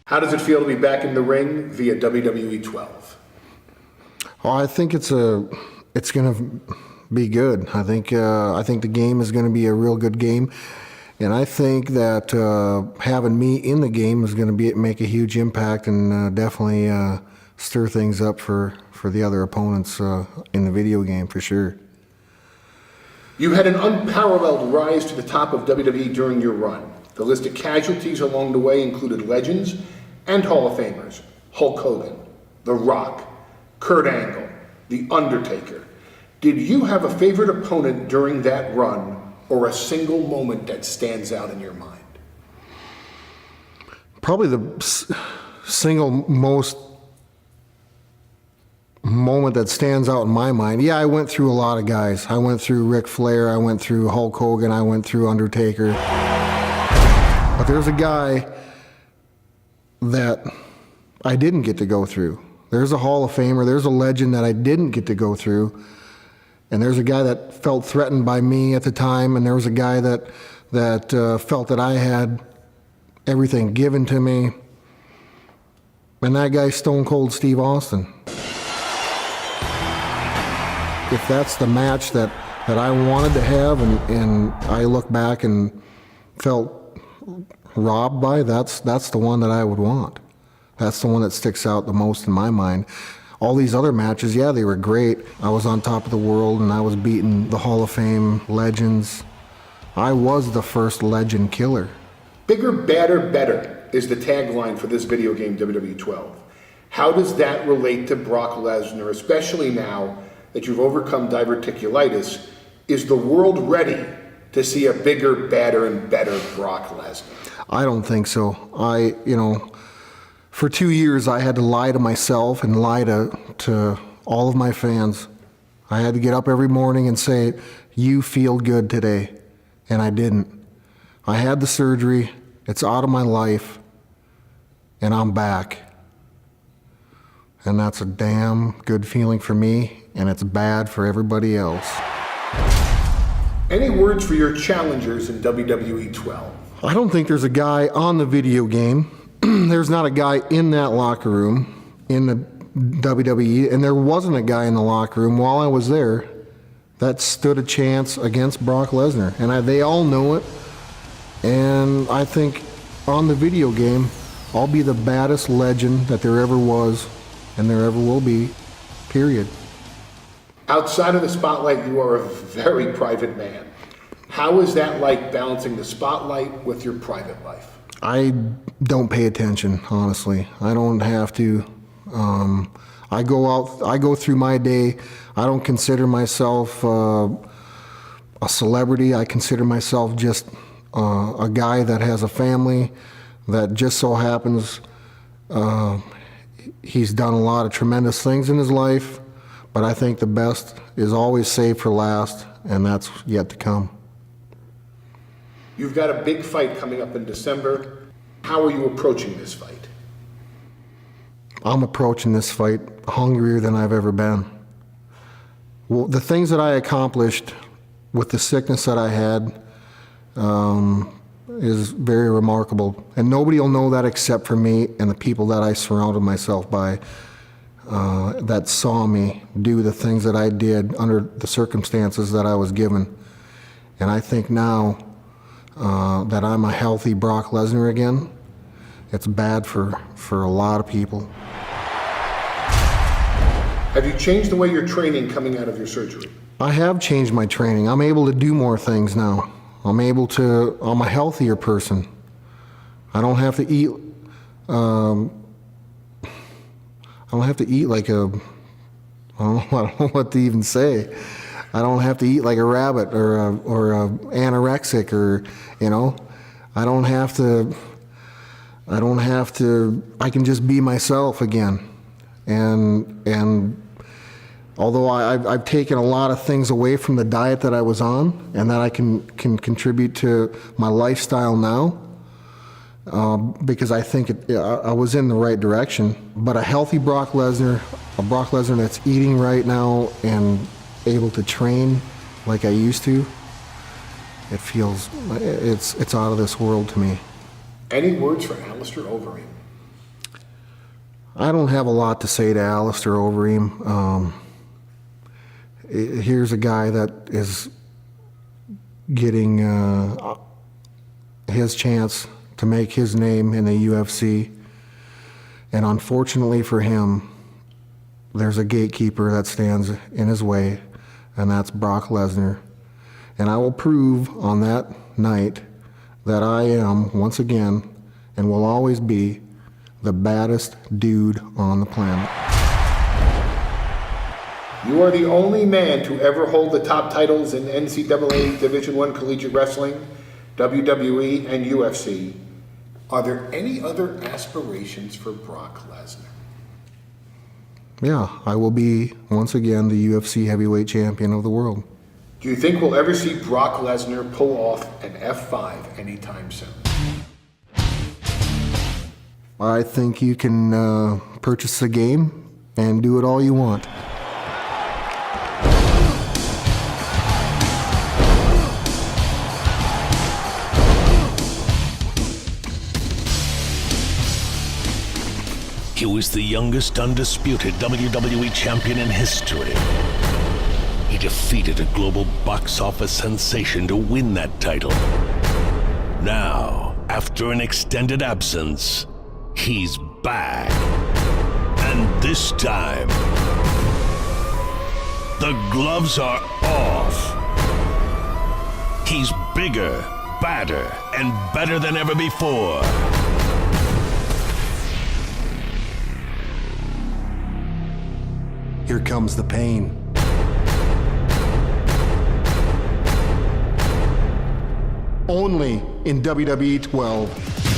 How does it feel to be back in the ring via WWE 12? Well, I think it's going to be good. I think the game is going to be a real good game, and I think that having me in the game is going to make a huge impact and definitely stir things up for the other opponents in the video game for sure. You had an unparalleled rise to the top of WWE during your run. The list of casualties along the way included legends and Hall of Famers: Hulk Hogan, The Rock, Kurt Angle, The Undertaker. Did you have a favorite opponent during that run, or a single moment that stands out in your mind? Probably the single most moment that stands out in my mind. Yeah, I went through a lot of guys. I went through Ric Flair, I went through Hulk Hogan, I went through Undertaker. But there's a guy that I didn't get to go through. There's a Hall of Famer, there's a legend that I didn't get to go through. And there's a guy that felt threatened by me at the time, and there was a guy that felt that I had everything given to me. And that guy's Stone Cold Steve Austin. If that's the match that I wanted to have and I look back and felt robbed by, that's the one that I would want. That's the one that sticks out the most in my mind. All these other matches, yeah, they were great. I was on top of the world and I was beating the Hall of Fame legends. I was the first legend killer. Bigger, badder, better is the tagline for this video game, WWE 12. How does that relate to Brock Lesnar, especially now that you've overcome diverticulitis? Is the world ready to see a bigger, badder, and better Brock Lesnar? I don't think so. For 2 years I had to lie to myself and lie to all of my fans. I had to get up every morning and say, "You feel good today," and I didn't. I had the surgery, it's out of my life, and I'm back. And that's a damn good feeling for me, and it's bad for everybody else. Any words for your challengers in WWE 12? I don't think there's a guy on the video game. There's not a guy in that locker room in the WWE, and there wasn't a guy in the locker room while I was there that stood a chance against Brock Lesnar. And they all know it. And I think on the video game, I'll be the baddest legend that there ever was and there ever will be, period. Outside of the spotlight, you are a very private man. How is that like, balancing the spotlight with your private life? I don't pay attention, honestly. I don't have to. I go through my day. I don't consider myself a celebrity. I consider myself just a guy that has a family that just so happens he's done a lot of tremendous things in his life, but I think the best is always saved for last, and that's yet to come. You've got a big fight coming up in December. How are you approaching this fight? I'm approaching this fight hungrier than I've ever been. Well, the things that I accomplished with the sickness that I had is very remarkable. And nobody will know that except for me and the people that I surrounded myself by that saw me do the things that I did under the circumstances that I was given. And I think now that I'm a healthy Brock Lesnar again, it's bad for a lot of people. Have you changed the way you're training coming out of your surgery? I have changed my training. I'm able to do more things now. I'm a healthier person. I don't have to eat, like a, I don't know what to even say. I don't have to eat like a rabbit or a anorexic, or, I don't have to, I can just be myself again. And although I've taken a lot of things away from the diet that I was on and that I can contribute to my lifestyle now, because I think I was in the right direction. But a healthy Brock Lesnar, a Brock Lesnar that's eating right now and able to train like I used to, it's out of this world to me. Any words for Alistair Overeem? I don't have a lot to say to Alistair Overeem. Here's a guy that is getting his chance to make his name in the UFC. And unfortunately for him, there's a gatekeeper that stands in his way, and that's Brock Lesnar. And I will prove on that night that I am, once again, and will always be, the baddest dude on the planet. You are the only man to ever hold the top titles in NCAA Division I Collegiate Wrestling, WWE, and UFC. Are there any other aspirations for Brock Lesnar? Yeah, I will be, once again, the UFC heavyweight champion of the world. Do you think we'll ever see Brock Lesnar pull off an F5 anytime soon? I think you can purchase the game and do it all you want. He was the youngest undisputed WWE champion in history. He defeated a global box office sensation to win that title. Now, after an extended absence, he's back. And this time, the gloves are off. He's bigger, badder, and better than ever before. Here comes the pain. Only in WWE 12.